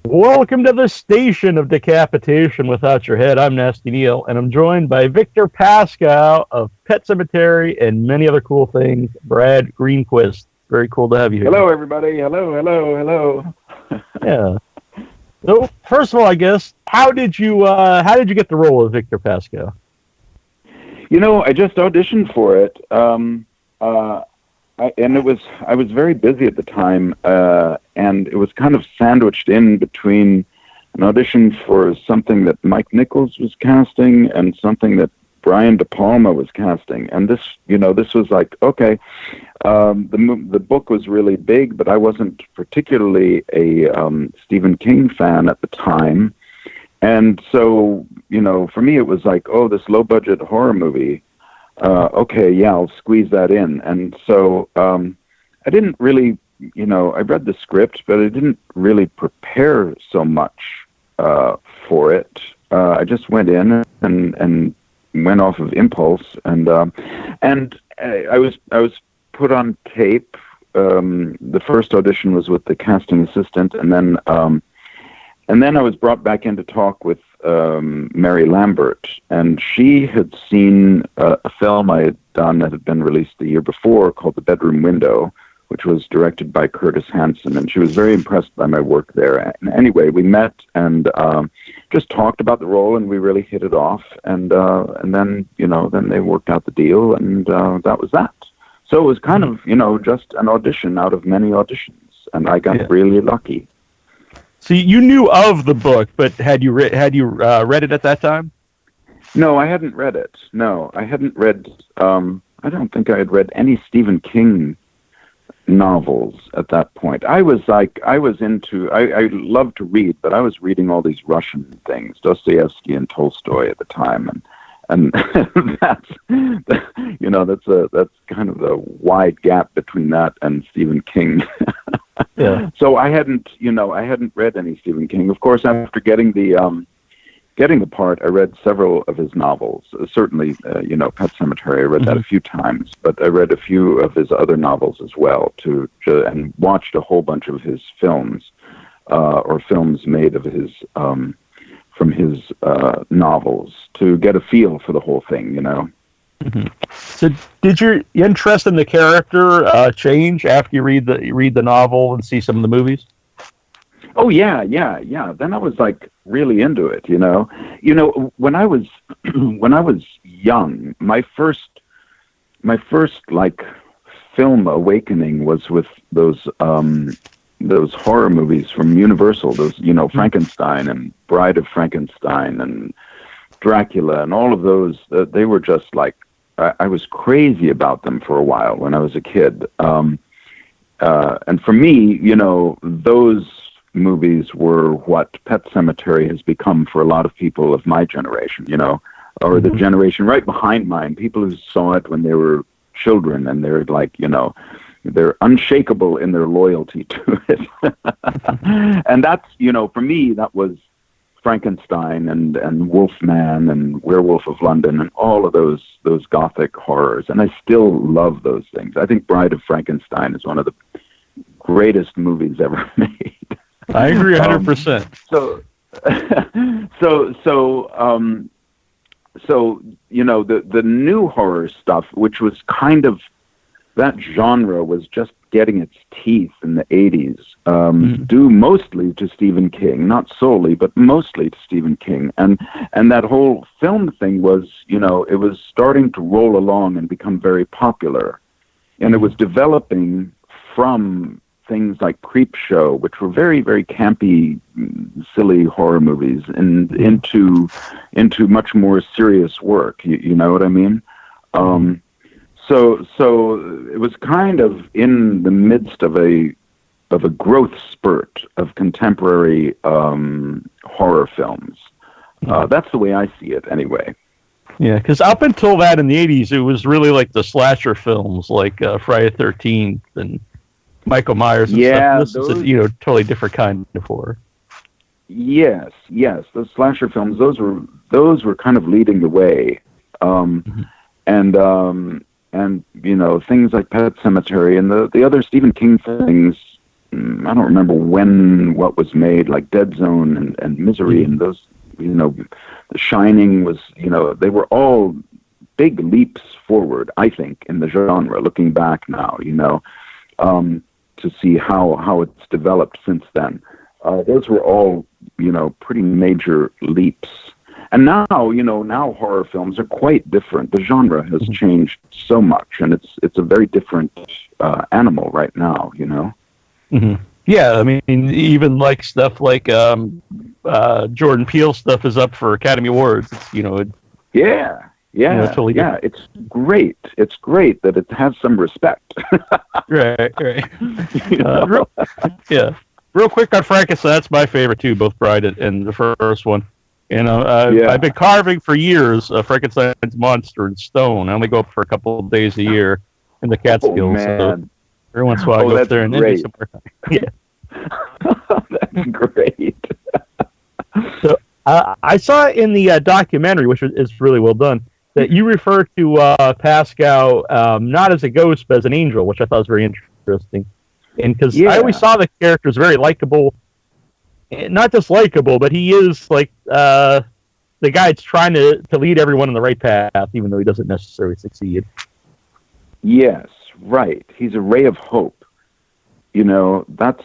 Welcome to the station of decapitation without your head. I'm Nasty Neil, and I'm joined by Victor Pascow of Pet Sematary and many other cool things. Brad Greenquist. Very cool to have you here. Hello, everybody. Hello. Yeah. So, first of all, I guess, how did you get the role of Victor Pascow? I just auditioned for it, I was very busy at the time, and it was kind of sandwiched in between an audition for something that Mike Nichols was casting and something that Brian De Palma was casting. And this was like, okay, the book was really big, but I wasn't particularly a Stephen King fan at the time. And so, for me, it was like, oh, this low-budget horror movie. Okay, yeah, I'll squeeze that in. And so I didn't really, I read the script, but I didn't really prepare so much for it. I just went in and went off of impulse, and I was put on tape. The first audition was with the casting assistant, and then I was brought back in to talk with Mary Lambert, and she had seen a film I had done that had been released the year before called The Bedroom Window, which was directed by Curtis Hanson, and she was very impressed by my work there. And anyway, we met and just talked about the role, and we really hit it off. And then they worked out the deal, and that was that. So it was kind of just an audition out of many auditions, and I got really lucky. So you knew of the book, but had you read it at that time? No, I hadn't read it. No, I hadn't read. I don't think I had read any Stephen King novels at that point. I loved to read, but I was reading all these Russian things, Dostoevsky and Tolstoy at the time, and that's kind of the wide gap between that and Stephen King. Yeah. So I hadn't read any Stephen King. Of course, after getting the part, I read several of his novels. Certainly, Pet Sematary, I read that a few times, but I read a few of his other novels as well, and watched a whole bunch of his films, or films made of his from his novels to get a feel for the whole thing, Mm-hmm. So, did your interest in the character change after you read the novel and see some of the movies? Oh yeah. Then I was like really into it. When I was young, my first like film awakening was with those horror movies from Universal. Those Frankenstein and Bride of Frankenstein and Dracula and all of those. They were just like, I was crazy about them for a while when I was a kid. And for me, those movies were what Pet Sematary has become for a lot of people of my generation, or the generation right behind mine, people who saw it when they were children, and they're like, they're unshakable in their loyalty to it. And that's, for me, that was Frankenstein and Wolfman and Werewolf of London and all of those gothic horrors, and I still love those things. I think Bride of Frankenstein is one of the greatest movies ever made. I agree 100%. So the new horror stuff, which was kind of, that genre was just getting its teeth in the 80s, due mostly to Stephen King, not solely, but mostly to Stephen King. And that whole film thing was, it was starting to roll along and become very popular. And it was developing from things like Creepshow, which were very, very campy, silly horror movies, and into much more serious work. You know what I mean? So it was kind of in the midst of a growth spurt of contemporary horror films. That's the way I see it, anyway. Yeah, because up until that in the 80s, it was really like the slasher films, like Friday the 13th and Michael Myers and stuff. This is a totally different kind of horror. Yes, those slasher films, those were kind of leading the way, and things like Pet Sematary and the other Stephen King things, I don't remember what was made, like Dead Zone and Misery, and those, The Shining was, they were all big leaps forward, I think, in the genre, looking back now, to see how it's developed since then. Those were all, pretty major leaps. And now, now horror films are quite different. The genre has changed so much, and it's a very different animal right now, Mm-hmm. Yeah, I mean, even like stuff like Jordan Peele stuff is up for Academy Awards. It's, totally different. It's great. It's great that it has some respect. Right. Real quick on Frankenstein, that's my favorite too, both Bride and the first one. And I've been carving for years Frankenstein's monster in stone. I only go up for a couple of days a year in the Catskills. So every once in a while I go up there and do some work. Yeah. That's great. So I saw in the documentary, which is really well done, that you refer to Pascow not as a ghost, but as an angel, which I thought was very interesting. And because I always saw the character as very likable, not just likable, but he is like the guy that's trying to lead everyone in the right path, even though he doesn't necessarily succeed. Yes, right. He's a ray of hope. That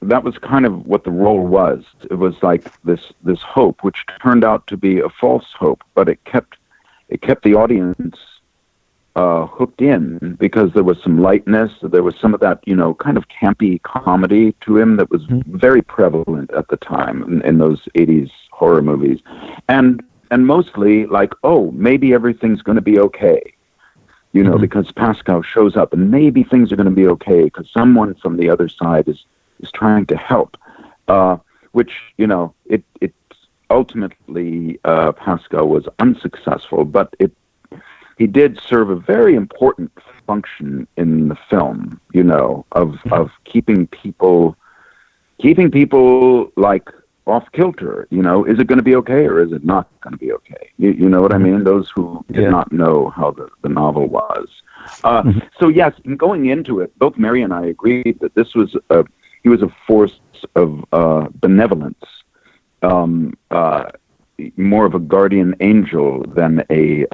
was kind of what the role was. It was like this hope, which turned out to be a false hope, but it kept the audience hooked in because there was some lightness. There was some of that, kind of campy comedy to him that was very prevalent at the time in those 80s horror movies. And mostly like, oh, maybe everything's going to be okay, because Pascow shows up and maybe things are going to be okay because someone from the other side is trying to help, which, it ultimately, Pascow was unsuccessful, but he did serve a very important function in the film, of keeping people like off kilter. Is it going to be okay or is it not going to be okay? You know what I mean? Those who did not know how the novel was. So yes, in going into it, both Mary and I agreed that he was a force of benevolence, more of a guardian angel than a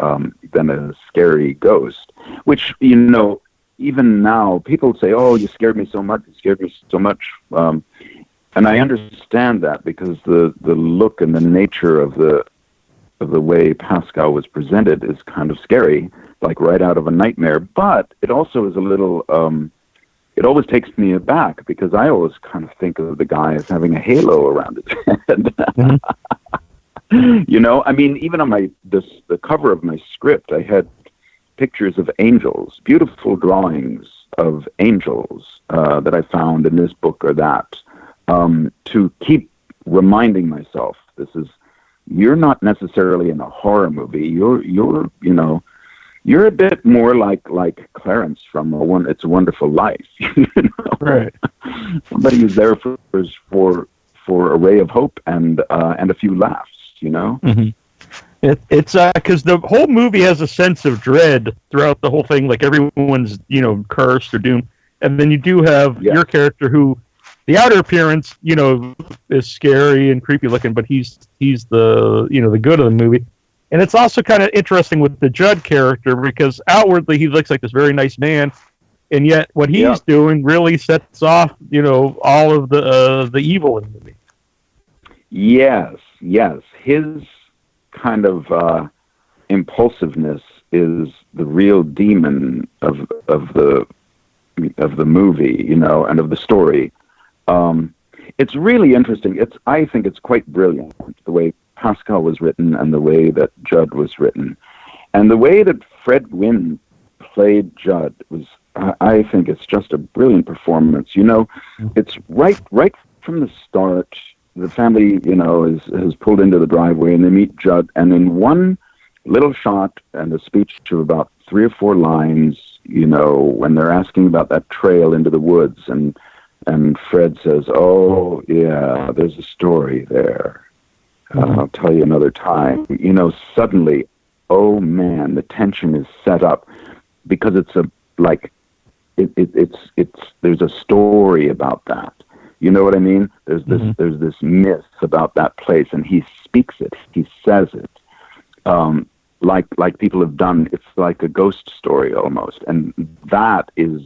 scary ghost. Which even now people say, "Oh, you scared me so much! You scared me so much." And I understand that because the look and the nature of the way Pascow was presented is kind of scary, like right out of a nightmare. But it also is a little. It always takes me aback because I always kind of think of the guy as having a halo around his head. I mean, even on the cover of my script, I had pictures of angels, beautiful drawings of angels that I found in this book or that, to keep reminding myself, you're not necessarily in a horror movie. You're a bit more like Clarence from It's a Wonderful Life, Right? Somebody who's there for a ray of hope and a few laughs, Mm-hmm. It's because the whole movie has a sense of dread throughout the whole thing, like everyone's cursed or doomed, and then you do have your character who, the outer appearance, is scary and creepy looking, but he's the the good of the movie. And it's also kind of interesting with the Judd character because outwardly he looks like this very nice man, and yet what he's doing really sets off, all of the evil in the movie. Yes. His kind of impulsiveness is the real demon of the movie, and of the story. It's really interesting. I think it's quite brilliant the way Pascow was written and the way that Judd was written. And the way that Fred Gwynne played Judd was, I think it's just a brilliant performance. It's right from the start, the family, has pulled into the driveway and they meet Judd, and in one little shot and a speech of about 3 or 4 lines, when they're asking about that trail into the woods, and Fred says, "Oh, yeah, there's a story there. I'll tell you another time." Suddenly, oh man, the tension is set up because it's it's there's a story about that. You know what I mean? There's this myth about that place, and he speaks it. He says it, like people have done. It's like a ghost story almost, and that is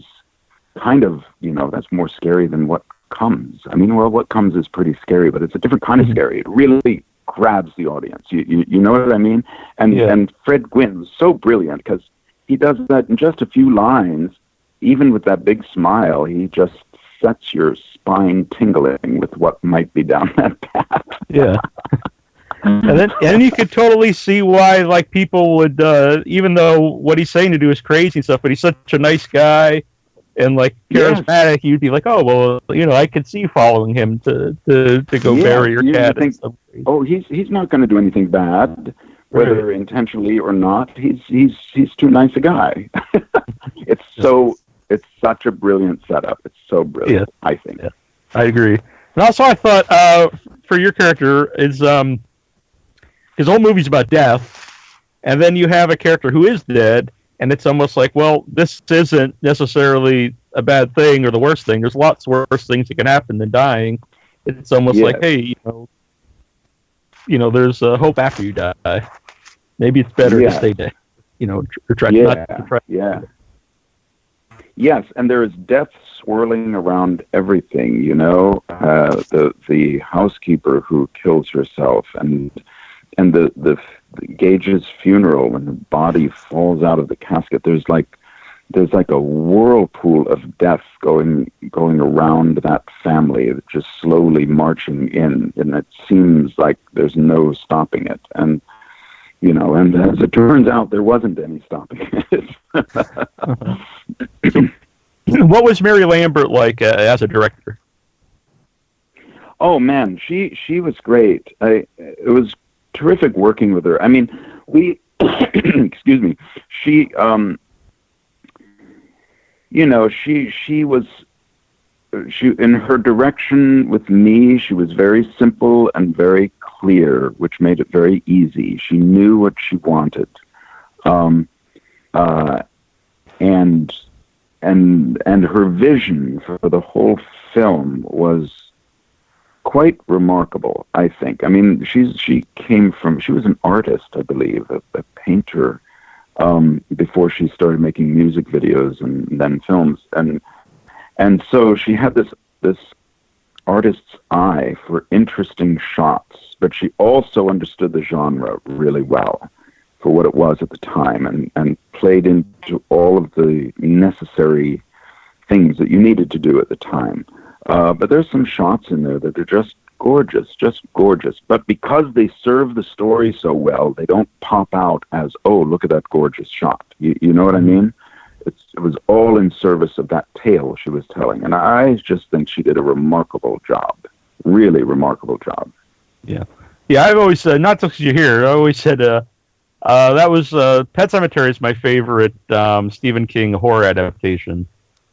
kind of, that's more scary than what comes. I mean, well, what comes is pretty scary, but it's a different kind of scary. It really grabs the audience. You know what I mean? And Fred Gwynne's so brilliant because he does that in just a few lines. Even with that big smile, he just sets your spine tingling with what might be down that path. Yeah. And then you could totally see why, like, people would, even though what he's saying to do is crazy and stuff, but he's such a nice guy and, like, charismatic, you'd be like, oh, well, I could see following him to go bury your cat. Think, he's not going to do anything bad, whether intentionally or not. He's too nice a guy. It's such a brilliant setup. It's so brilliant, I think. Yeah, I agree. And also, I thought, for your character, is his whole movie's about death, and then you have a character who is dead, and it's almost like, well, this isn't necessarily a bad thing or the worst thing. There's lots worse things that can happen than dying. It's almost like, hey, there's hope after you die. Maybe it's better to stay dead. Or try not to try. Yeah. Yes, and there is death swirling around everything. The housekeeper who kills herself, and the Gage's funeral when the body falls out of the casket. There's like a whirlpool of death going around that family, just slowly marching in, and it seems like there's no stopping it. And and as it turns out, there wasn't any stopping it. What was Mary Lambert like as a director? Oh man, she was great. It was terrific working with her. I mean, we excuse me. She she in her direction with me, she was very simple and very clear, which made it very easy. She knew what she wanted. And her vision for the whole film was quite remarkable, I think. I mean, she was an artist, I believe, a painter, before she started making music videos and then films. And so she had this artist's eye for interesting shots, but she also understood the genre really well for what it was at the time, and played into all of the necessary things that you needed to do at the time. But there's some shots in there that are just gorgeous. But because they serve the story so well, they don't pop out as, oh, look at that gorgeous shot. You know what I mean? It was all in service of that tale she was telling. And I just think she did a remarkable job. Really remarkable job. Yeah. Yeah, I've always said, not just you hear, I always said, that was Pet Sematary is my favorite Stephen King horror adaptation.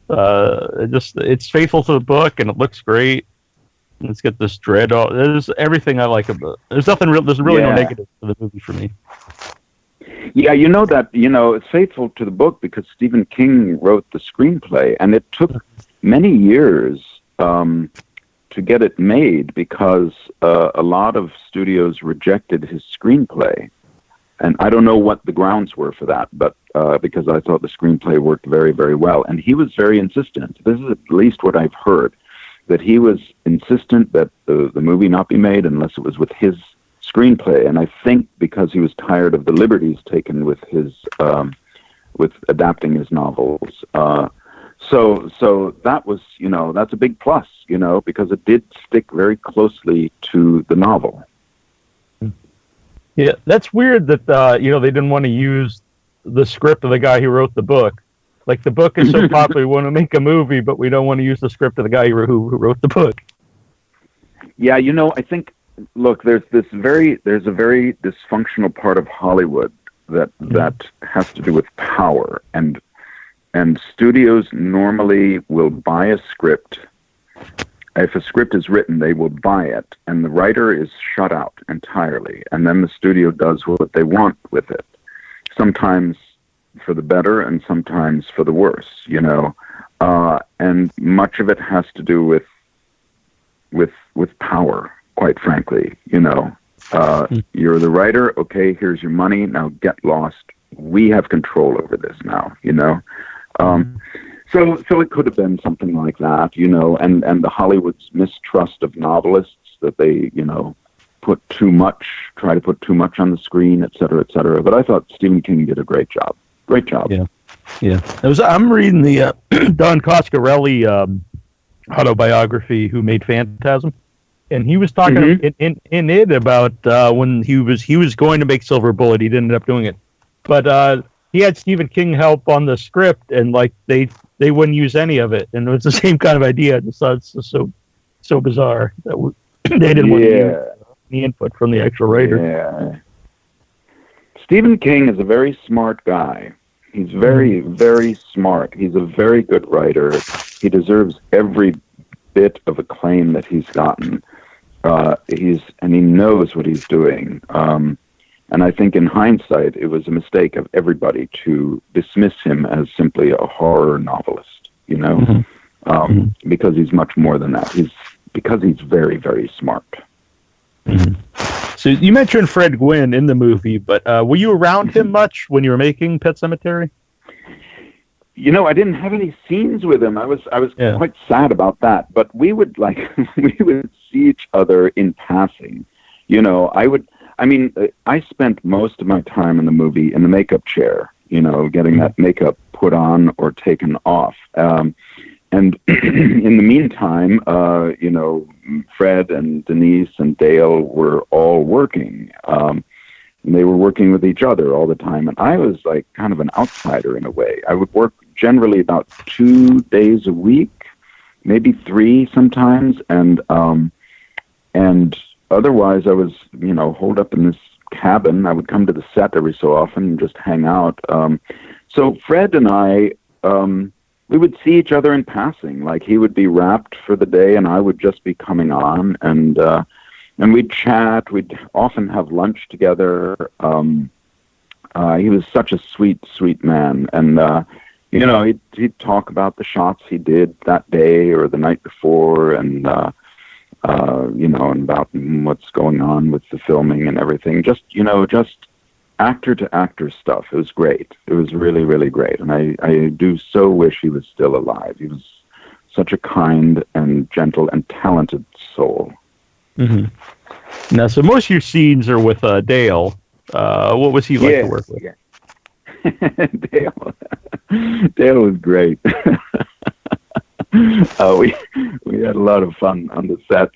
It's faithful to the book, and it looks great. And it's got this dread. There's everything I like about it. There's nothing real. There's really no negative to the movie for me. Yeah, it's faithful to the book because Stephen King wrote the screenplay, and it took many years to get it made because a lot of studios rejected his screenplay. And I don't know what the grounds were for that, but because I thought the screenplay worked very, very well. And he was very insistent. This is at least what I've heard, that he was insistent that the movie not be made unless it was with his screenplay. And I think because he was tired of the liberties taken with his with adapting his novels. So that was, that's a big plus, because it did stick very closely to the novel. Yeah, that's weird that they didn't want to use the script of the guy who wrote the book. Like, the book is so popular, we want to make a movie, but we don't want to use the script of the guy who wrote the book. Yeah, I think, look, there's a very dysfunctional part of Hollywood that has to do with power, and studios normally will buy a script. If a script is written, they will buy it, and the writer is shut out entirely, and then the studio does what they want with it, sometimes for the better and sometimes for the worse, and much of it has to do with power. Quite frankly, you're the writer. Okay, here's your money. Now get lost. We have control over this now. So it could have been something like that, and the Hollywood's mistrust of novelists, that they, try to put too much on the screen, et cetera, et cetera. But I thought Stephen King did a great job. Great job. Yeah. Yeah. I'm reading the Don Coscarelli autobiography, Who Made Phantasm, and he was talking in it about when he was going to make Silver Bullet. He didn't end up doing it, but he had Stephen King help on the script, and like they wouldn't use any of it, and it was the same kind of idea. I just thought it's just so bizarre that they didn't want to use the input from the actual writer. Yeah. Stephen King is a very smart guy. He's very, very smart. He's a very good writer. He deserves every bit of acclaim that he's gotten. And he knows what he's doing. And I think in hindsight, it was a mistake of everybody to dismiss him as simply a horror novelist, because he's much more than that. Because he's very, very smart. So you mentioned Fred Gwynne in the movie, but were you around him much when you were making Pet Sematary? I didn't have any scenes with him. I was quite sad about that. But we would see each other in passing. I spent most of my time in the movie in the makeup chair, getting that makeup put on or taken off. And in the meantime, Fred and Denise and Dale were all working. And they were working with each other all the time. And I was like kind of an outsider in a way. I would work generally about 2 days a week, maybe 3 sometimes. And otherwise I was, holed up in this cabin. I would come to the set every so often and just hang out. So Fred and I, we would see each other in passing. Like he would be wrapped for the day and I would just be coming on, and we'd chat. We'd often have lunch together. He was such a sweet, sweet man. And, he'd talk about the shots he did that day or the night before, and and about what's going on with the filming and everything. Just actor to actor stuff. It was great. It was really, really great. And I do so wish he was still alive. He was such a kind and gentle and talented soul. Mm-hmm. Now, so most of your scenes are with Dale. What was he like to work with? Yeah. Dale was great. We had a lot of fun on the set.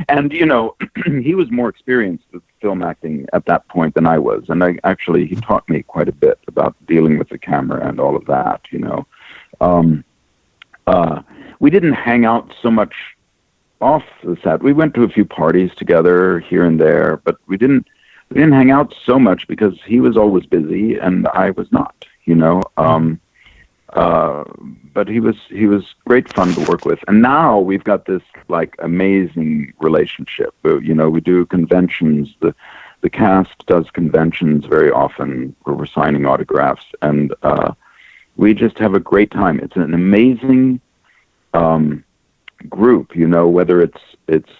And, he was more experienced with film acting at that point than I was. And he taught me quite a bit about dealing with the camera and all of that, We didn't hang out so much off the set. We went to a few parties together here and there, but we didn't hang out so much because he was always busy and I was not, but he was great fun to work with. And now we've got this like amazing relationship. We do conventions. The cast does conventions very often where we're signing autographs, and we just have a great time. It's an amazing group, whether it's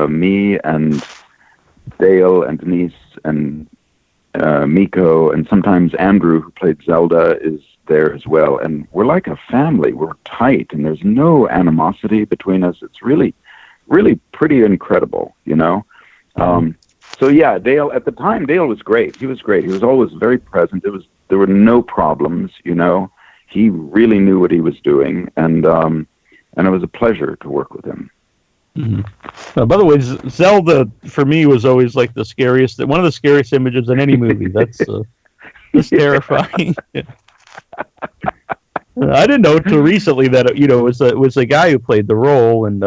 me and Dale and Denise and Miko, and sometimes Andrew, who played Zelda, is there as well. And we're like a family. We're tight, and there's no animosity between us. It's really, really pretty incredible, So yeah, Dale, at the time, Dale was great. He was great. He was always very present. There were no problems, He really knew what he was doing, and it was a pleasure to work with him. Mm-hmm. By the way, Zelda for me was always like one of the scariest images in any movie. That's terrifying. I didn't know until recently that it was a guy who played the role, and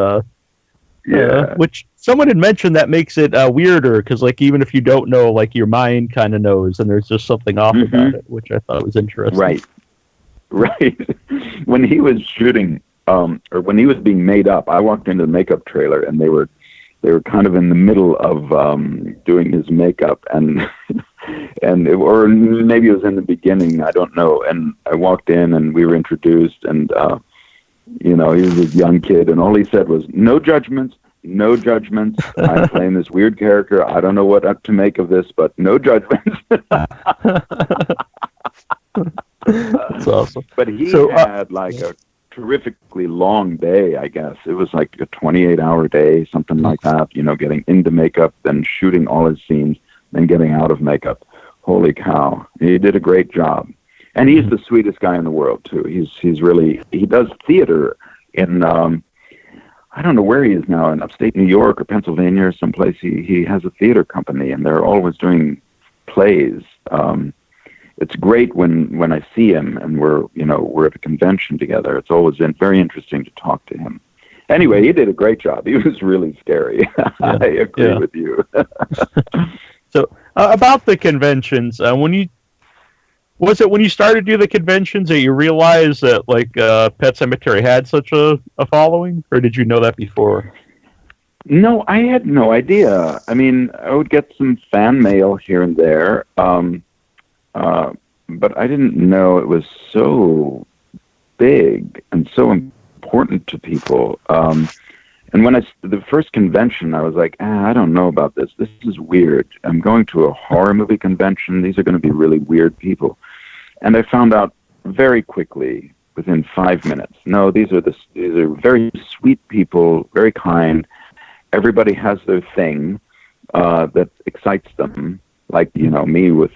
which someone had mentioned that makes it weirder because like even if you don't know, like your mind kind of knows, and there's just something off about it, which I thought was interesting. Right. When he was shooting. Or when he was being made up, I walked into the makeup trailer and they were kind of in the middle of doing his makeup, and or maybe it was in the beginning, I don't know. And I walked in and we were introduced, and he was this young kid, and all he said was, "No judgments, no judgments. I'm playing this weird character. I don't know what to make of this, but no judgments." That's awesome. But he had like a terrifically long day, I guess. It was like a 28-hour day, something like that, getting into makeup, then shooting all his scenes, then getting out of makeup. Holy cow. He did a great job. And he's the sweetest guy in the world, too. He does theater in, I don't know where he is now, in upstate New York or Pennsylvania or someplace. He has a theater company, and they're always doing plays. It's great when I see him and we're at a convention together. It's always been very interesting to talk to him. Anyway, he did a great job. He was really scary. Yeah. I agree with you. So about the conventions, when you started to do the conventions that you realized that Pet Sematary had such a following, or did you know that before? No, I had no idea. I mean, I would get some fan mail here and there. But I didn't know it was so big and so important to people. And when the first convention, I was like, I don't know about this. This is weird. I'm going to a horror movie convention. These are going to be really weird people. And I found out very quickly, within 5 minutes, no, these are very sweet people, very kind. Everybody has their thing that excites them. Like, me with,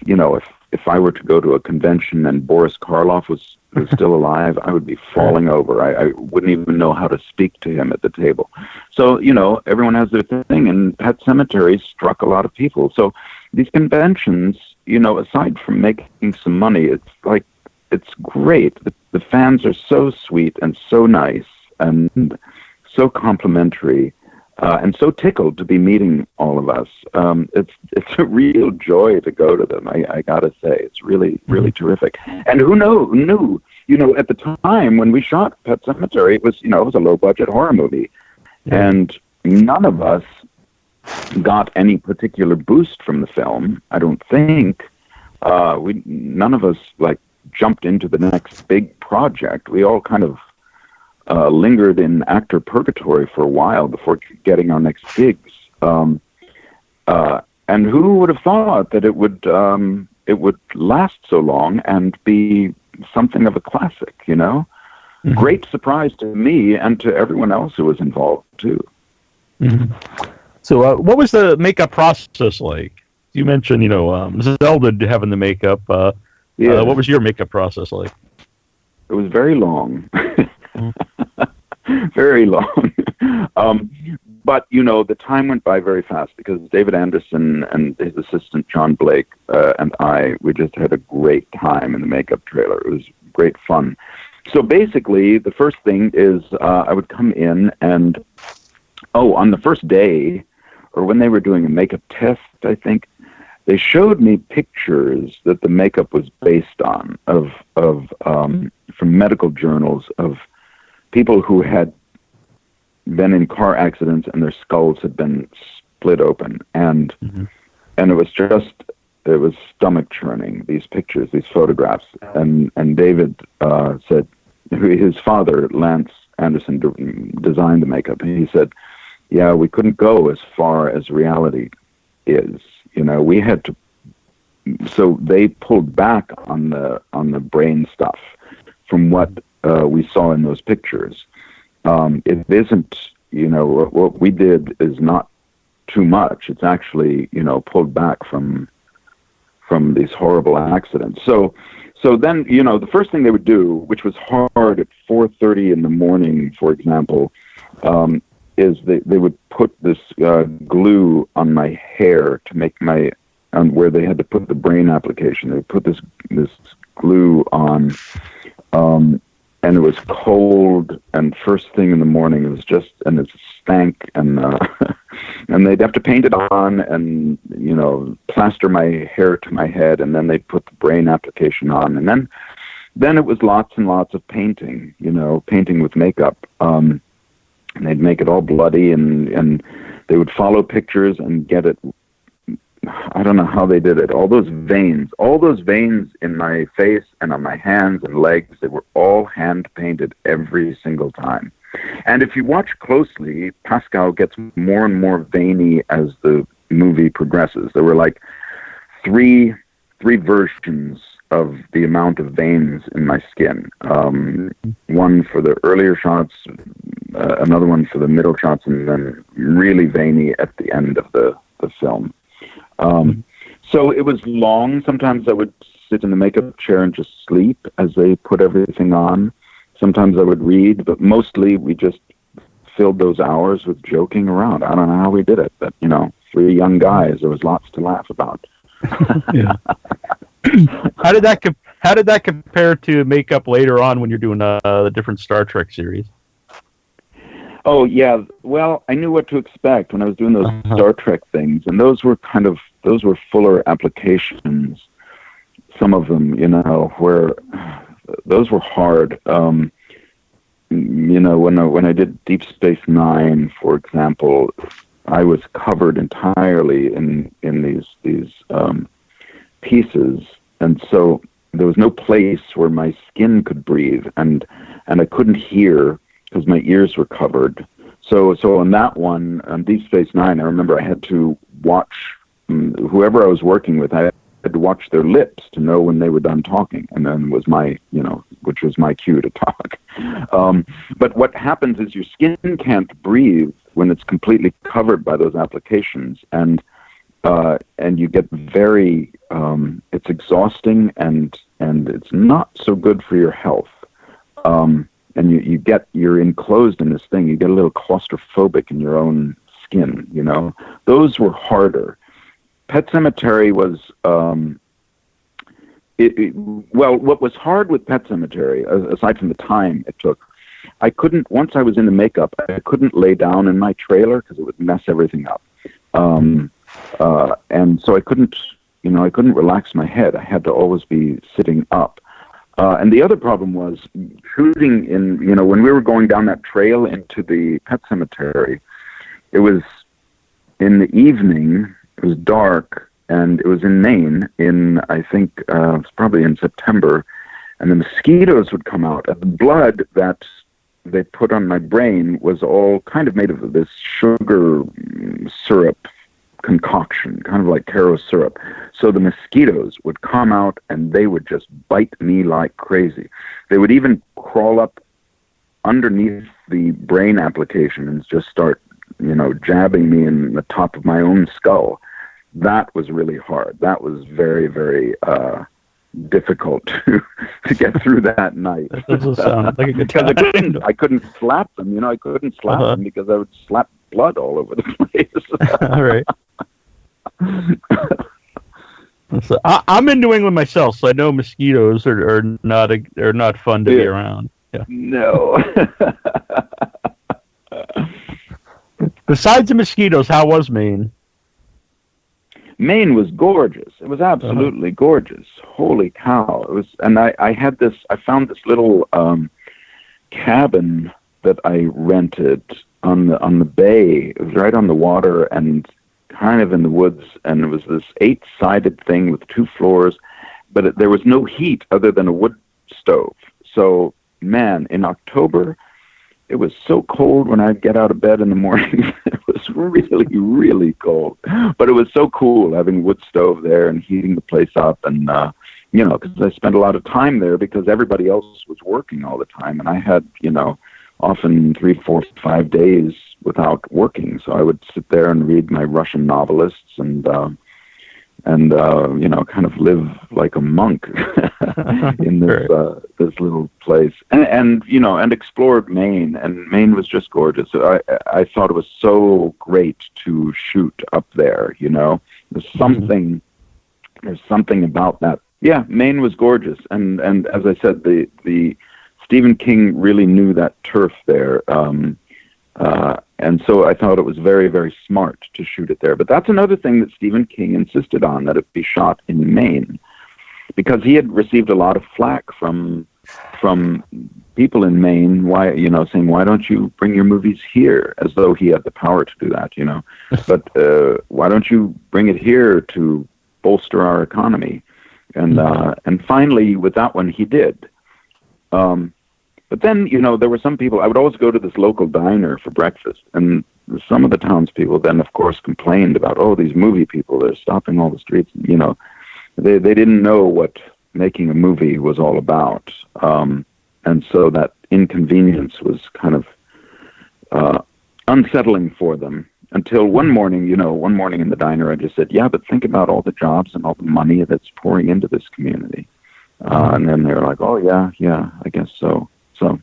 if I were to go to a convention and Boris Karloff was still alive, I would be falling over. I wouldn't even know how to speak to him at the table. So, everyone has their thing, and Pet Sematary struck a lot of people. So these conventions, aside from making some money, it's great. The fans are so sweet and so nice and so complimentary. And so tickled to be meeting all of us. It's a real joy to go to them. I gotta say, it's really, really terrific. And who knew? At the time when we shot Pet Sematary, it was a low budget horror movie, and none of us got any particular boost from the film. I don't think. None of us jumped into the next big project. We all kind of lingered in actor purgatory for a while before getting our next gigs. And who would have thought that it would last so long and be something of a classic, Mm-hmm. Great surprise to me and to everyone else who was involved, too. Mm-hmm. So what was the makeup process like? You mentioned, Zelda having the makeup. What was your makeup process like? It was very long. Very long. But, the time went by very fast because David Anderson and his assistant, John Blake, and we just had a great time in the makeup trailer. It was great fun. So basically, the first thing is I would come in and, on the first day, or when they were doing a makeup test, I think, they showed me pictures that the makeup was based on from medical journals of people who had been in car accidents and their skulls had been split open, and it was stomach churning, these pictures, these photographs. And David said, his father, Lance Anderson, designed the makeup, and he said, yeah, we couldn't go as far as reality is. We had to, so they pulled back on the brain stuff from what we saw in those pictures. It isn't, what we did is not too much. It's actually, pulled back from these horrible accidents. So then, the first thing they would do, which was hard at 4:30 in the morning, for example, is they would put this glue on my hair to make where they had to put the brain application. They would put this glue on, and it was cold, and first thing in the morning, it stank, and and they'd have to paint it on and, plaster my hair to my head, and then they'd put the brain application on, and then it was lots and lots of painting, painting with makeup. And they'd make it all bloody, and they would follow pictures and get it I don't know how they did it. All those veins in my face and on my hands and legs, they were all hand painted every single time. And if you watch closely, Pascow gets more and more veiny as the movie progresses. There were like three versions of the amount of veins in my skin. One for the earlier shots, another one for the middle shots, and then really veiny at the end of the film. So it was long. Sometimes I would sit in the makeup chair and just sleep as they put everything on. Sometimes I would read, but mostly we just filled those hours with joking around. I don't know how we did it, but, 3 young guys, there was lots to laugh about. Yeah. How did that compare to makeup later on when you're doing the different Star Trek series? Oh yeah, well, I knew what to expect when I was doing those Star Trek things, and those were fuller applications. Some of them, where those were hard. When I did Deep Space Nine, for example, I was covered entirely in these pieces, and so there was no place where my skin could breathe, and I couldn't hear because my ears were covered. So on that one, on Deep Space Nine, I remember I had to watch whoever I was working with. I had to watch their lips to know when they were done talking, and then which was my cue to talk. But what happens is your skin can't breathe when it's completely covered by those applications, and you get very, it's exhausting, and it's not so good for your health. And you're enclosed in this thing. You get a little claustrophobic in your own skin, Those were harder. Pet Sematary was, what was hard with Pet Sematary, aside from the time it took, once I was in the makeup, I couldn't lay down in my trailer because it would mess everything up. And so I couldn't relax my head. I had to always be sitting up. And the other problem was shooting when we were going down that trail into the Pet Sematary, it was in the evening, it was dark, and it was in Maine I think, it was probably in September, and the mosquitoes would come out, and the blood that they put on my brain was all kind of made of this sugar syrup concoction, kind of like Caro syrup. So the mosquitoes would come out and they would just bite me like crazy. They would even crawl up underneath the brain application and just start, jabbing me in the top of my own skull. That was really hard. That was very, very difficult to get through that night. That doesn't sound like a good time. Because I couldn't slap them, I couldn't slap them because I would slap blood all over the place. All right. So I'm in New England myself, so I know mosquitoes are not fun to be around. Yeah. No. Besides the mosquitoes, how was Maine? Maine was gorgeous. It was absolutely gorgeous. Holy cow! It was, and I found this little cabin that I rented on the bay. It was right on the water and kind of in the woods, and it was this 8-sided thing with 2 floors, but there was no heat other than a wood stove. So, man, in October, it was so cold when I'd get out of bed in the morning. It was really, really cold. But it was so cool having a wood stove there and heating the place up, and because I spent a lot of time there because everybody else was working all the time, and I had, often 3, 4, 5 days without working. So I would sit there and read my Russian novelists and kind of live like a monk in this little place, and explored Maine. And Maine was just gorgeous. I thought it was so great to shoot up there. There's something about that. Yeah, Maine was gorgeous, and as I said, the Stephen King really knew that turf there. And so I thought it was very, very smart to shoot it there. But that's another thing that Stephen King insisted on, that it be shot in Maine, because he had received a lot of flack from from people in Maine, saying, why don't you bring your movies here? As though he had the power to do that, But why don't you bring it here to bolster our economy? And finally, with that one, he did. But then, there were some people. I would always go to this local diner for breakfast, and some of the townspeople then, of course, complained about, these movie people, they're stopping all the streets. They didn't know what making a movie was all about. And so that inconvenience was kind of unsettling for them until one morning in the diner, I just said, yeah, but think about all the jobs and all the money that's pouring into this community. And then they were like, oh, yeah, I guess so. So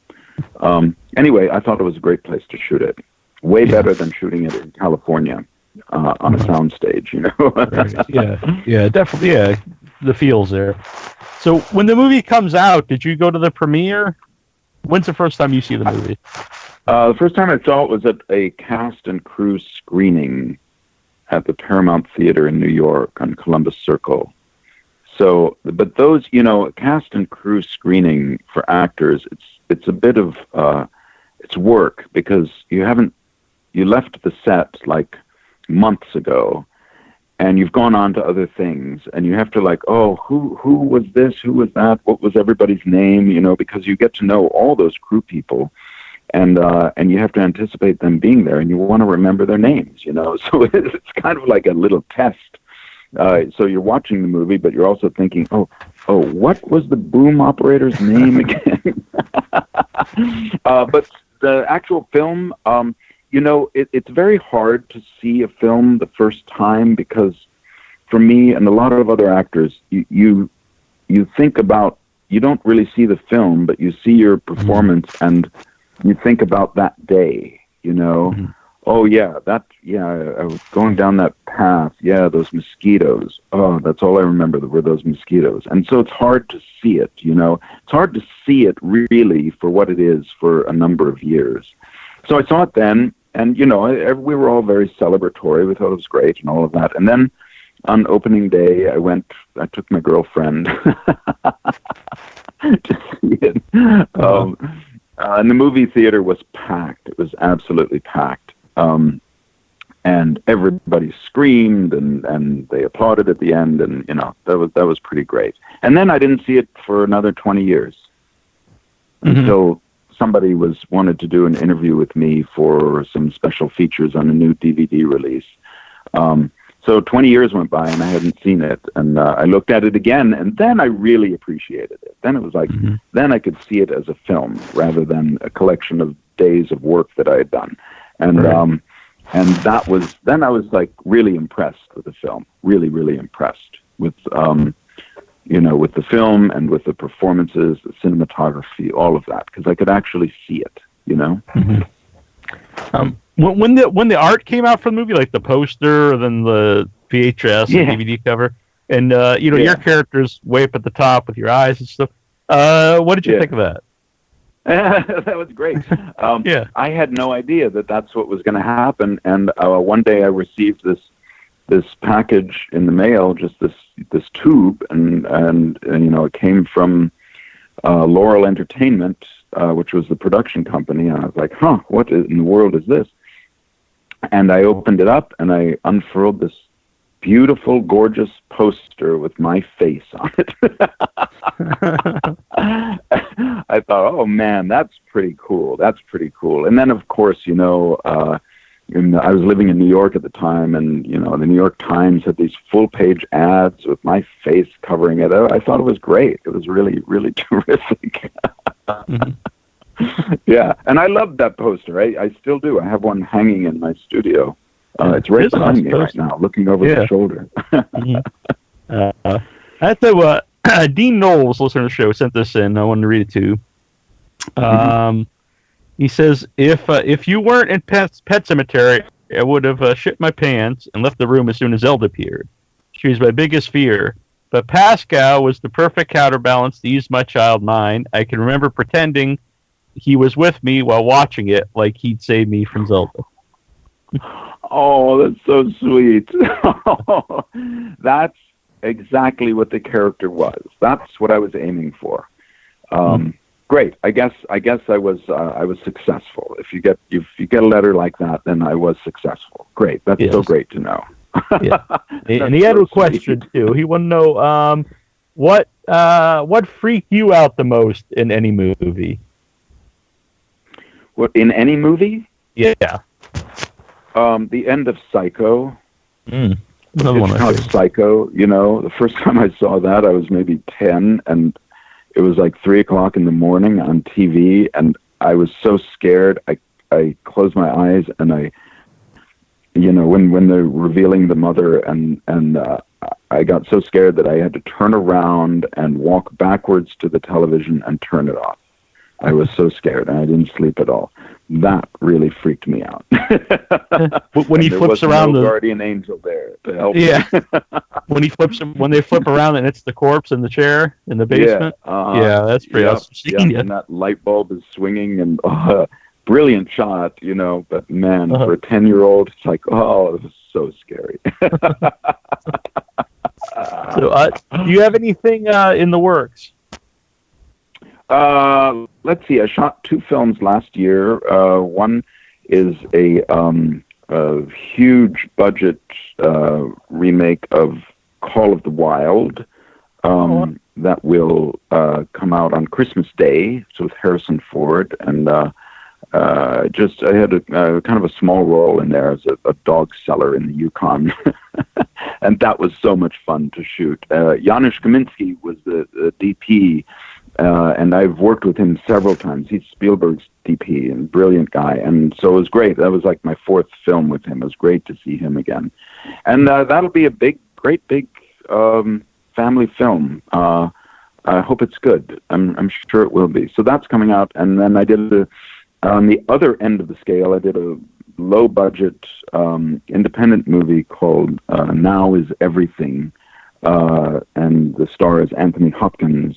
anyway, I thought it was a great place to shoot it. Way better than shooting it in California on a soundstage, Right. Yeah, definitely. Yeah, the feels there. So when the movie comes out, did you go to the premiere? When's the first time you see the movie? The first time I saw it was at a cast and crew screening at the Paramount Theater in New York on Columbus Circle. So, but those, cast and crew screening for actors, it's a bit of it's work because you left the set like months ago, and you've gone on to other things, and you have to who was this, who was that, what was everybody's name, because you get to know all those crew people, and you have to anticipate them being there, and you want to remember their names, so it's kind of like a little test. So you're watching the movie, but you're also thinking, what was the boom operator's name again? But the actual film, it's very hard to see a film the first time because for me and a lot of other actors, you think about, you don't really see the film, but you see your performance and you think about that day, Mm-hmm. Oh, I was going down that path. Yeah, those mosquitoes. Oh, that's all I remember were those mosquitoes. And so it's hard to see it, It's hard to see it really for what it is for a number of years. So I saw it then, and, we were all very celebratory. We thought it was great and all of that. And then on opening day, I took my girlfriend to see it. And the movie theater was packed. It was absolutely packed. And everybody screamed and they applauded at the end, and that was pretty great. And then I didn't see it for another 20 years until somebody wanted to do an interview with me for some special features on a new DVD release. So 20 years went by and I hadn't seen it, and I looked at it again, and then I really appreciated it. Then it was like, then I could see it as a film rather than a collection of days of work that I had done. And and then I was like really impressed with the film, really, really impressed with, with the film and with the performances, the cinematography, all of that, because I could actually see it, When the art came out for the movie, like the poster, then the VHS and DVD cover, and your character's way up at the top with your eyes and stuff. What did you think of that? That was great. I had no idea that that's what was going to happen. And one day I received this package in the mail, just this tube, and it came from Laurel Entertainment, which was the production company. And I was like, what in the world is this? And I opened it up and I unfurled this beautiful, gorgeous poster with my face on it. I thought, oh man, that's pretty cool. That's pretty cool. And then, of course, I was living in New York at the time, and the New York Times had these full-page ads with my face covering it. I thought it was great. It was really, really terrific. Yeah, and I loved that poster. I still do. I have one hanging in my studio. It's right behind me right now, looking over the shoulder. I tell you what, Dean Knowles, listener to the show, sent this in. I wanted to read it too. He says, if you weren't in Pet Sematary, I would have shit my pants and left the room as soon as Zelda appeared. She was my biggest fear. But Pascow was the perfect counterbalance to ease my child mind. I can remember pretending he was with me while watching it, like he'd save me from Zelda. Oh, that's so sweet. That's exactly what the character was. That's what I was aiming for. Great. I guess I was successful. If you get a letter like that, then I was successful. Great. That's so great to know. Yeah. And he had a question too. He wanted to know what freaked you out the most in any movie? What, in any movie? Yeah. The end of Psycho. Another one. Psycho. You know, the first time I saw that, I was maybe 10, and it was like 3:00 in the morning on TV, and I was so scared. I closed my eyes, and when they're revealing the mother, and I got so scared that I had to turn around and walk backwards to the television and turn it off. I was so scared, and I didn't sleep at all. That really freaked me out. When he flips around, no guardian angel there to help me. when they flip around and it's the corpse in the chair in the basement. That's pretty awesome. And that light bulb is swinging, and brilliant shot, But man, for a 10-year-old, it's like, oh, this is so scary. So, do you have anything in the works? Let's see. I shot 2 films last year. One is a huge budget remake of Call of the Wild that will come out on Christmas Day. So with Harrison Ford, and I had a kind of a small role in there as a dog seller in the Yukon, and that was so much fun to shoot. Janusz Kaminski was the DP. And I've worked with him several times. He's Spielberg's DP and brilliant guy. And so it was great. That was like my 4th film with him. It was great to see him again. And that'll be a great big family film. I hope it's good. I'm sure it will be. So that's coming out. And then I did on the other end of the scale, I did a low-budget independent movie called Now Is Everything. And the star is Anthony Hopkins.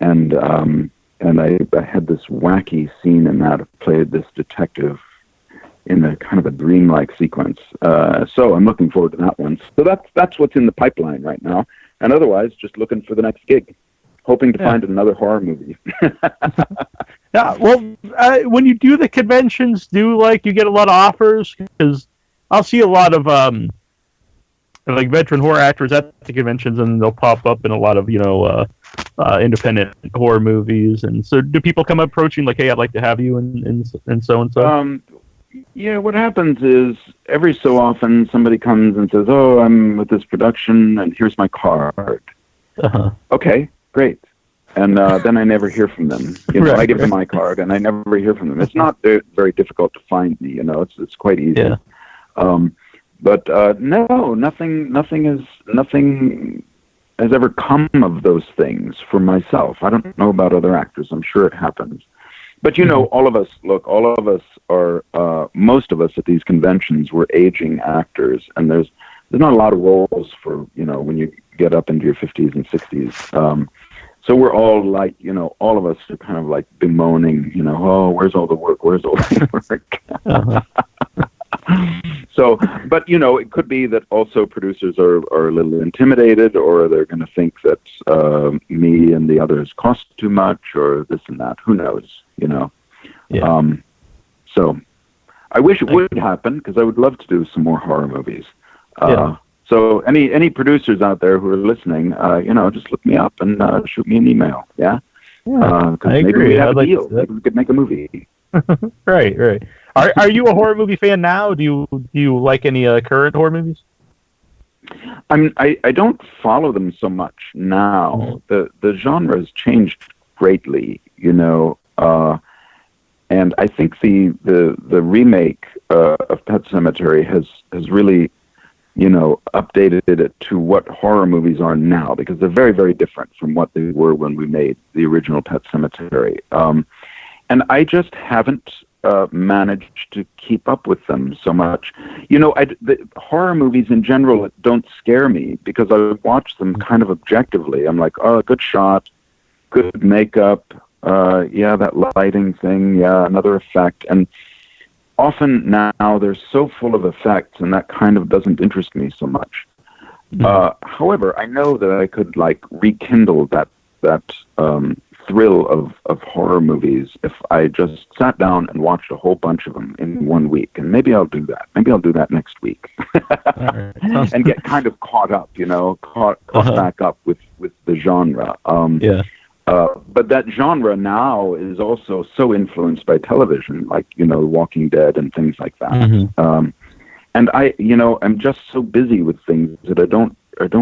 And I had this wacky scene in that. I played this detective in a kind of a dreamlike sequence. So I'm looking forward to that one. So that's what's in the pipeline right now. And otherwise, just looking for the next gig, hoping to find another horror movie. Yeah. Well, when you do the conventions, you get a lot of offers? Because I'll see a lot of like veteran horror actors at the conventions, and they'll pop up in a lot of independent horror movies. And so, do people come approaching like, "Hey, I'd like to have you," and so and so? Yeah. What happens is every so often somebody comes and says, "Oh, I'm with this production, and here's my card." Okay, great. And then I never hear from them. I give them my card, and I never hear from them. It's not very difficult to find me. It's quite easy. Yeah. But no, nothing has ever come of those things for myself. I don't know about other actors. I'm sure it happens. But all of us are, most of us at these conventions, we're aging actors, and there's not a lot of roles for, when you get up into your 50s and 60s. So we're all like, all of us are kind of like bemoaning, oh, where's all the work? Where's all the work? So, but it could be that also producers are a little intimidated, or they're going to think that me and the others cost too much, or this and that. Who knows? Yeah. So, I wish it would happen, because I would love to do some more horror movies. So, any producers out there who are listening, just look me up and shoot me an email. Yeah. I maybe agree. we have a deal. Maybe we could make a movie. Right. Are you a horror movie fan now? Do you like any current horror movies? I don't follow them so much now. The genre has changed greatly, and I think the remake of Pet Sematary has really updated it to what horror movies are now, because they're very, very different from what they were when we made the original Pet Sematary. And I just haven't managed to keep up with them so much. The horror movies in general don't scare me, because I watch them kind of objectively. I'm like, oh, good shot, good makeup, that lighting thing, another effect. And often now they're so full of effects, and that kind of doesn't interest me so much. However, I know that I could rekindle that thrill of horror movies if I just sat down and watched a whole bunch of them in 1 week. And maybe I'll do that. Maybe I'll do that next week. Right. And get kind of caught up, caught back up with the genre. Yeah. But that genre now is also so influenced by television, like, Walking Dead and things like that. Mm-hmm. And I'm just so busy with things that I don't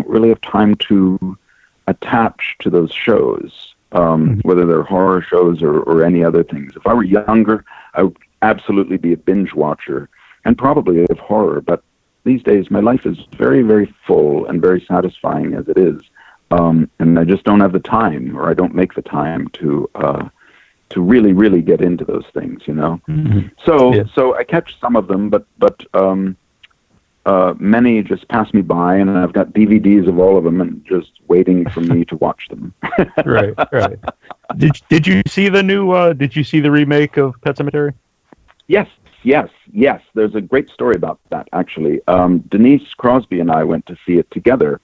really have time to attach to those shows, whether they're horror shows or any other things. If I were younger, I would absolutely be a binge watcher and probably of horror. But these days, my life is very, very full and very satisfying as it is. And I just don't have the time, or I don't make the time to really, really get into those things, Mm-hmm. So I catch some of them, but many just pass me by, and I've got DVDs of all of them, and just waiting for me to watch them. Right. Did you see the new? Did you see the remake of Pet Sematary? Yes. There's a great story about that, actually. Denise Crosby and I went to see it together.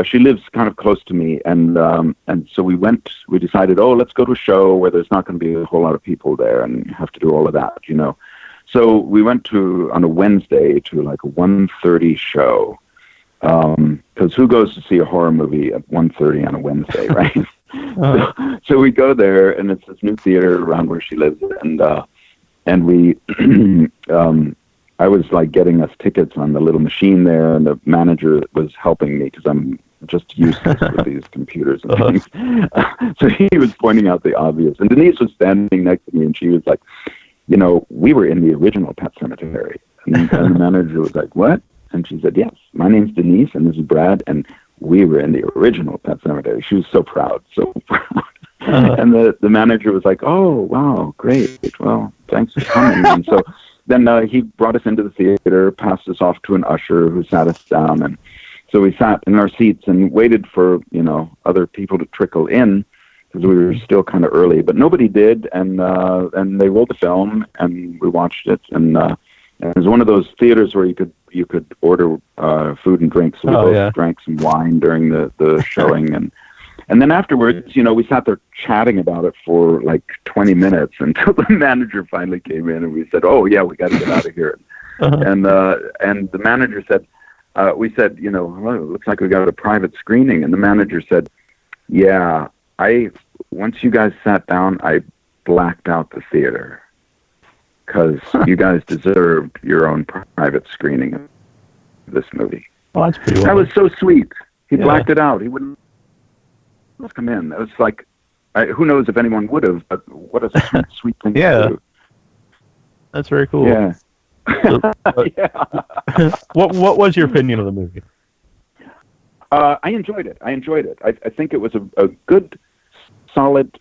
She lives kind of close to me, and so we decided, let's go to a show where there's not going to be a whole lot of people there and have to do all of that, So we went on a Wednesday to like a 1:30 show, because who goes to see a horror movie at 1:30 on a Wednesday, right? So we go there, and it's this new theater around where she lives, and we I was like getting us tickets on the little machine there, and the manager was helping me because I'm just useless with these computers and things. So he was pointing out the obvious, and Denise was standing next to me, and she was like, we were in the original Pet Sematary. And the manager was like, what? And she said, yes, my name's Denise, and this is Brad, and we were in the original Pet Sematary. She was so proud, so proud. And the manager was like, oh, wow, great. Well, thanks for coming. And so then he brought us into the theater, passed us off to an usher who sat us down. And so we sat in our seats and waited for, other people to trickle in, because we were still kind of early. But nobody did, and they rolled the film, and we watched it. And it was one of those theaters where you could order food and drinks. So we both drank some wine during the showing. And then afterwards, we sat there chatting about it for like 20 minutes until the manager finally came in, and we said, "Oh yeah, we got to get out of here." And the manager said, "We said, well, it looks like we got a private screening." And the manager said, "Yeah, once you guys sat down, I blacked out the theater because you guys deserved your own private screening of this movie." Oh, that's pretty well. That was so sweet. He blacked it out. He wouldn't. Let's come in. It was like, who knows if anyone would have, but what a sweet thing to do. That's very cool. Yeah. What was your opinion of the movie? I enjoyed it. I think it was a good, solid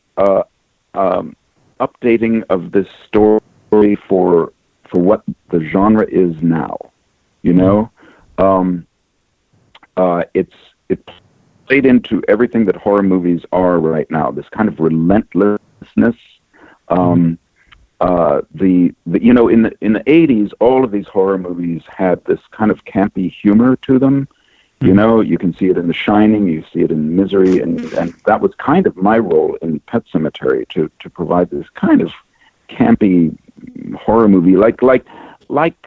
updating of this story for what the genre is now. It played into everything that horror movies are right now. This kind of relentlessness. In the 80s, all of these horror movies had this kind of campy humor to them. You can see it in The Shining, you see it in Misery, and that was kind of my role in Pet Sematary, to provide this kind of campy horror movie, like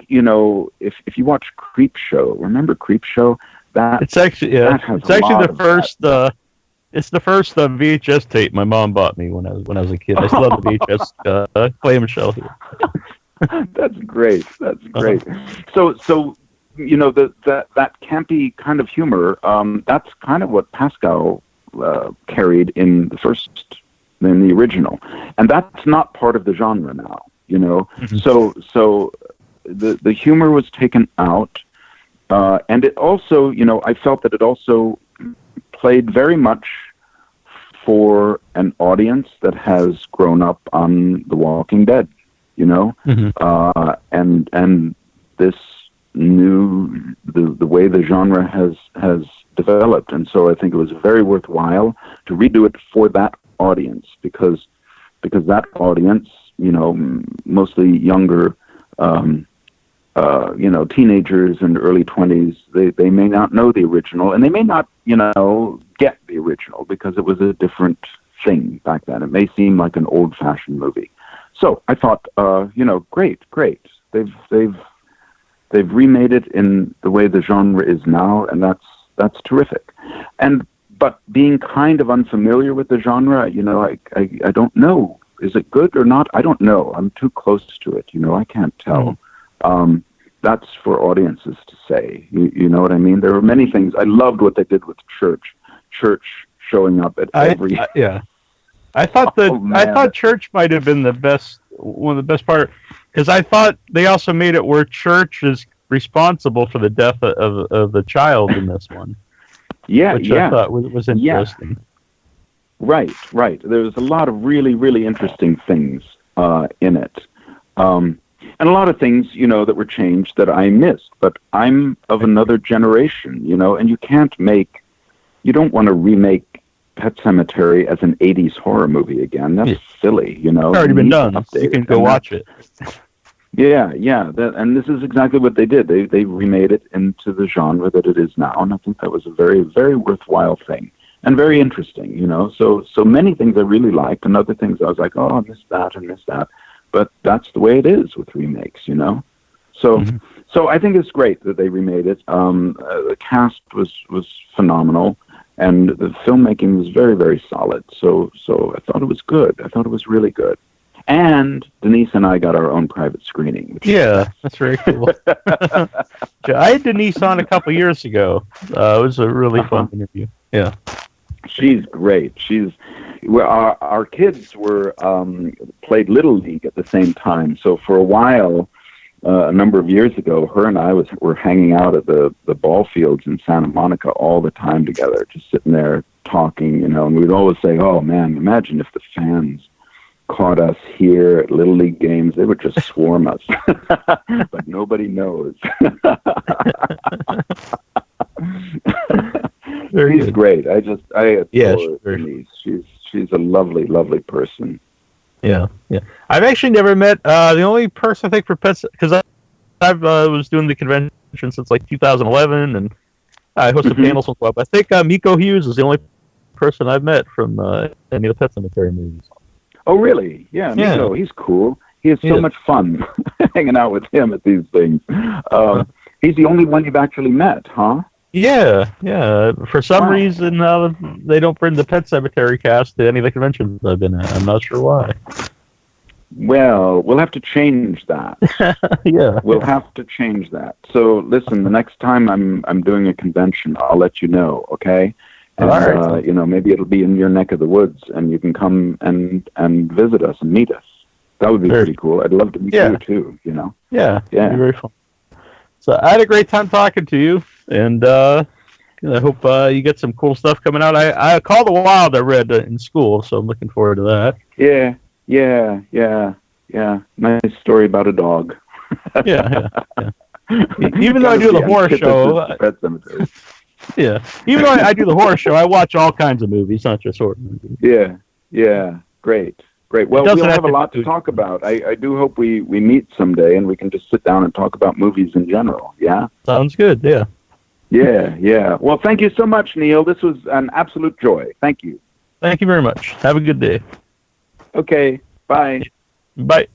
if you watch Creepshow, remember Creepshow? It's actually the first. It's the first VHS tape my mom bought me when I was a kid. I still have the VHS clamshell here. That's great. So that campy kind of humor. That's kind of what Pascow carried in the original, and that's not part of the genre now. Mm-hmm. So the humor was taken out. And it also, I felt that it also played very much for an audience that has grown up on The Walking Dead, Mm-hmm. And this the way the genre has developed. And so I think it was very worthwhile to redo it for that audience, because that audience, mostly younger, teenagers in the early 20s, they may not know the original, and they may not, get the original because it was a different thing back then. It may seem like an old-fashioned movie. So I thought, great. They've remade it in the way the genre is now, and that's terrific. But being kind of unfamiliar with the genre, I don't know. Is it good or not? I don't know. I'm too close to it. I can't tell. That's for audiences to say. You know what I mean? There were many things. I loved what they did with Church showing up at every. I thought Church might have been one of the best part, because I thought they also made it where Church is responsible for the death of the child in this one. Which I thought was interesting. Yeah. Right. There was a lot of really, really interesting things in it. And a lot of things, that were changed that I missed. But I'm of another generation, and you don't want to remake Pet Sematary as an 80s horror movie again. That's silly, It's already been done. So you can go watch it. Yeah. And this is exactly what they did. They remade it into the genre that it is now. And I think that was a very, very worthwhile thing. And very interesting, So many things I really liked, and other things I was like, I missed that. But that's the way it is with remakes, So I think it's great that they remade it. The cast was phenomenal, and the filmmaking was very, very solid. So I thought it was good. I thought it was really good. And Denise and I got our own private screening. That's very cool. I had Denise on a couple years ago. It was a really fun interview. Yeah. She's great. Our kids were played Little League at the same time. So for a while, a number of years ago, her and I were hanging out at the ball fields in Santa Monica all the time together, just sitting there talking, and we'd always say, "Oh man, imagine if the fans caught us here at Little League games, they would just swarm us." But nobody knows. She's great. I adore Denise. She's a lovely, lovely person. Yeah. I've actually never met the only person I think for Pets, because I was doing the convention since like 2011, and I hosted panels with Bob. I think Miko Hughes is the only person I've met from any of the Pet Sematary movies. Oh, really? Yeah, Miko, he's cool. He has so much fun hanging out with him at these things. He's the only one you've actually met, huh? Yeah. For some reason, they don't bring the Pet Sematary cast to any of the conventions I've been at. I'm not sure why. Well, we'll have to change that. We'll have to change that. So, listen, the next time I'm doing a convention, I'll let you know, okay? And, all right. Maybe it'll be in your neck of the woods, and you can come and visit us and meet us. That would be pretty cool. I'd love to meet you, too, Yeah, it'd be very fun. So I had a great time talking to you, and I hope you get some cool stuff coming out. I Call the Wild I read in school, so I'm looking forward to that. Yeah. Nice story about a dog. Yeah. Even though I do the horror show... Even though I do the horror show, I watch all kinds of movies, not just horror movies. Yeah. Great. Well, we'll have a lot to talk about. I do hope we meet someday and we can just sit down and talk about movies in general, yeah? Sounds good, yeah. Yeah. Well, thank you so much, Neil. This was an absolute joy. Thank you. Thank you very much. Have a good day. Okay, bye. Bye.